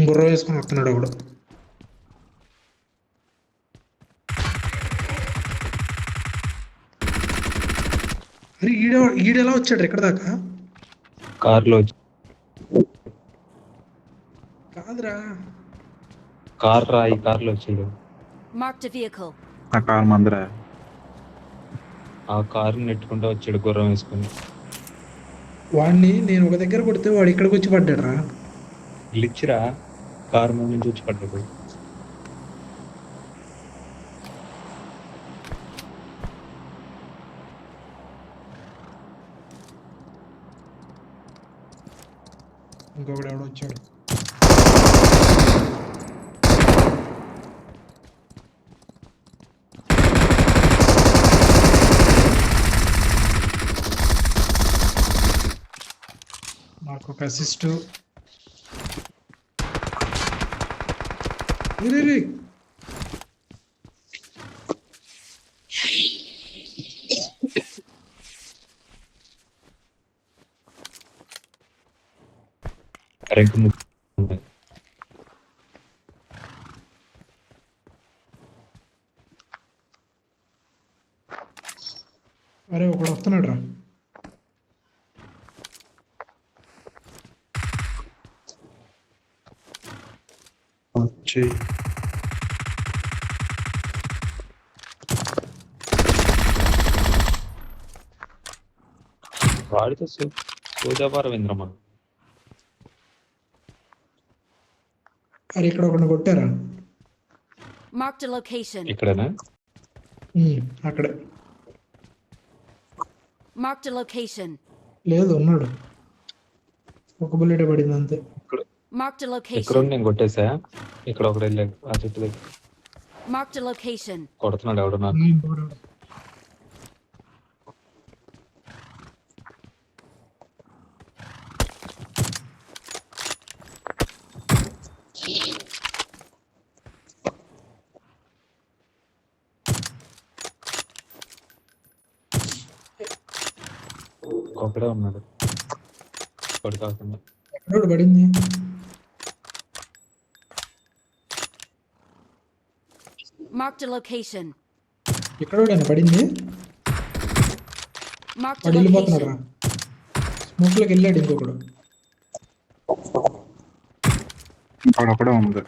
బుర్ర వేసుకొని వస్తున్నాడు ఒకడు. అరే ఈడెలా వచ్చాడు ఎక్కడ దాకా? కార్లో కాదురా, ఈ కార్లో వచ్చాడు. Marked a vehicle. ఆ కార్ మందరా. ఆ కారు నెట్టుకుంటూ వచ్చాడు గుర్రం వేసుకొని. వాడిని నేను ఒక దగ్గర కొడితే వాడు ఇక్కడికి వచ్చి పడ్డాడు రా. గ్లిచ్రా, కారు మీద నుంచి వచ్చి పడ్డాడు. ఇంకొకడు ఎవడో వచ్చాడు. నాకు ఒక అసిస్ట్. కరెంట్ అరే ఒకడు వస్తున్నాడు రా. వచ్చి వాడితో సోదాపారం ఇంద్రమ్మ. అరే ఇక్కడ ఒకడిని కొట్టారా? Marked a location. ఇక్కడనా? అక్కడే. Marked a location. లేదు ఉన్నాడు, ఒక బుల్లెట్ పడింది అంతే. Marked a ఇక్కడ location. నేను కొట్టేసా. ఇక్కడ ఒకటి వెళ్ళాడు ఆ చెట్టు దగ్గర. Marked a location. కొడుతున్నాడు ఎవడు నాకు. ఒకడే ఉన్నాడు కొడు కాకుండా. ఎక్కడ పడింది? Marked a location. ఎక్కడ పడింది? Marked a వాడు వెళ్ళిపోతున్నాడు రా. location. స్మోక్ లోకి వెళ్ళాడు ఇంకొకడు. అక్కడొక్కడే ఉంది.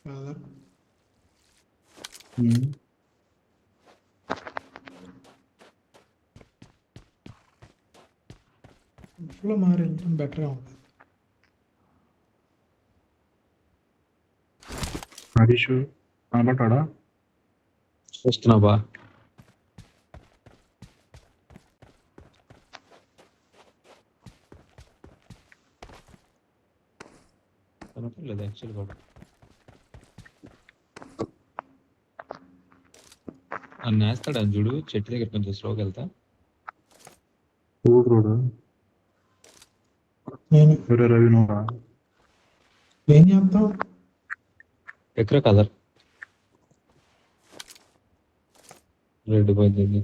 కాదా? ఇంట్లో మారి వెళ్ళడం బెటర్గా ఉంటుంది. హరీష్ కనబడ్డా? చూస్తున్నావా? కనపడలేదు యాక్చువల్ కూడా. నన్ను వేస్తాడా చూడు చెట్టు దగ్గర కొంచెం స్లోకి వెళ్తా. ఊరుడు నేను ఎవరే రవి నువ్వా? ఏం చేస్తావు? ఎక్కడ కలర్ రెడ్ పోయింది.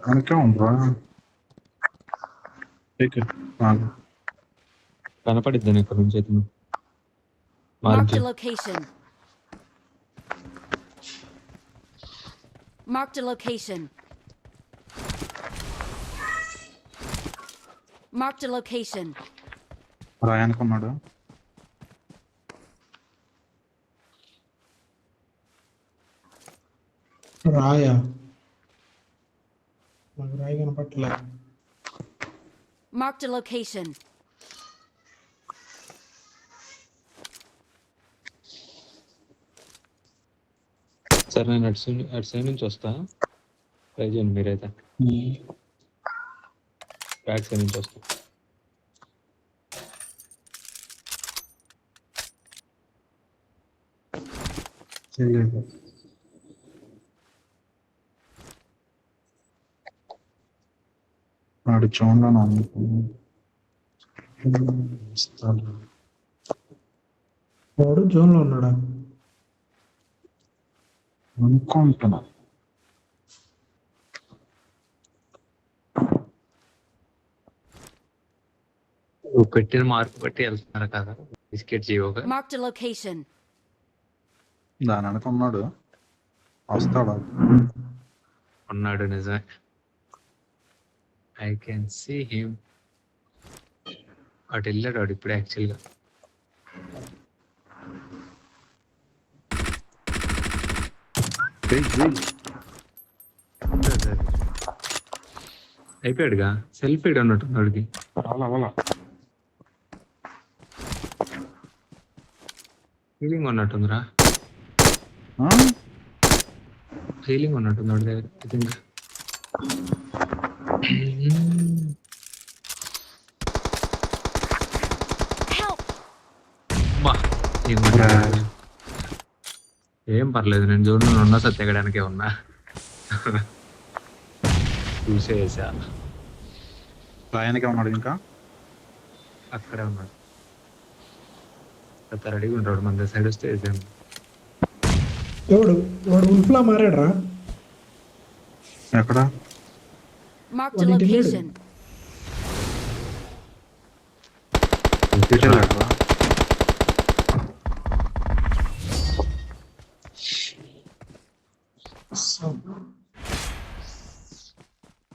వెనకే ఉందా? కనపడిద్దాను ఇక్కడ నుంచి అయితే. Marked a location. Marked a location. Marked a location. రాయనుకున్నాడు. రాయా? నాకు రాయి కనపట్లే. Marked a location. సరే నేను అటు సైడ్ నుంచి వస్తా. ట్రై చేయండి మీరైతే. బ్యాక్ సైడ్ నుంచి వస్తా. చేయలేదు. వాడు చూడను వాడు జోన్లో ఉన్నాడా? అనుకుంటున్నా. నువ్వు పెట్టిన మార్క్ బట్టి వెళ్తున్నారు కదా బిస్కెట్ జీవోగా. Marked a location. దాని అనుకున్నాడు వస్తాడు. ఉన్నాడు నిజమే. I can see him. అటు వెళ్ళాడు వాడు ఇప్పుడు యాక్చువల్గా. అయిపోయాడుగా. సెల్ఫ్ ఎయిడ్ అన్నట్టు వాడికి. అలా ఫీలింగ్ ఉన్నట్టుందిరా. ఫీలింగ్ ఉన్నట్టుంది వాడి దగ్గర. I think Help! బా ఏం మాట్లాడాలి? ఏం పర్లేదు, నేను జోన్ ఉన్నా సత్యగడానికే ఉన్నా. చూసేసా. రాయానికే ఉన్నాడు ఇంకా. అక్కడే ఉన్నాడు. అంత రెడీగా ఉంటాడు. మన సైడ్ వస్తే వేసాను. ఎవడు వాడు ఉల్ఫ్లా మారాడరా? ఎక్కడ? Marked a What did you do? location. ఎక్కడ?